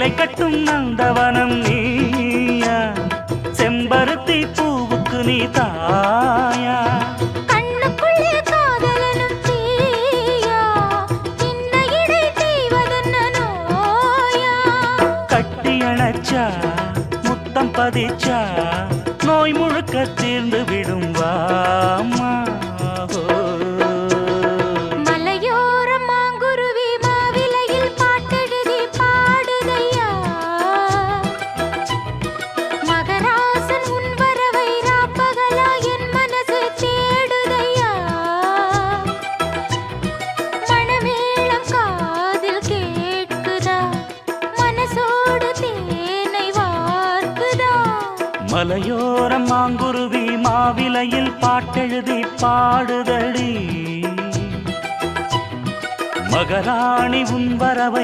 சேலை கட்டும் நந்தவனம் நீயா, செம்பருத்தி பூவுக்கு நீ தாயா, கண்ணுக்குள்ளே காதலனும் தீயா, சின்ன இடை தீவதென்ன நோயா, கட்டி அணைச்சா முத்தம் பதிச்சா நோய் முழுக்க தீர்ந்து விடும் வாமா. மலையோரம் மாங்குருவி மாவிலையில் பாட்டெழுதி பாடுதையா, மகராசன் உன் வரவை ராப்பகலா என் மனசு தேடுதையா, மணமேளம் காதில் கேட்குதா, மனசோடு தேனை வார்க்குதா. மலையோரம் மாங்குருவி மாவிலையில் பாட்டெழுதி பாடுதடி, மகராணி உன் வரவை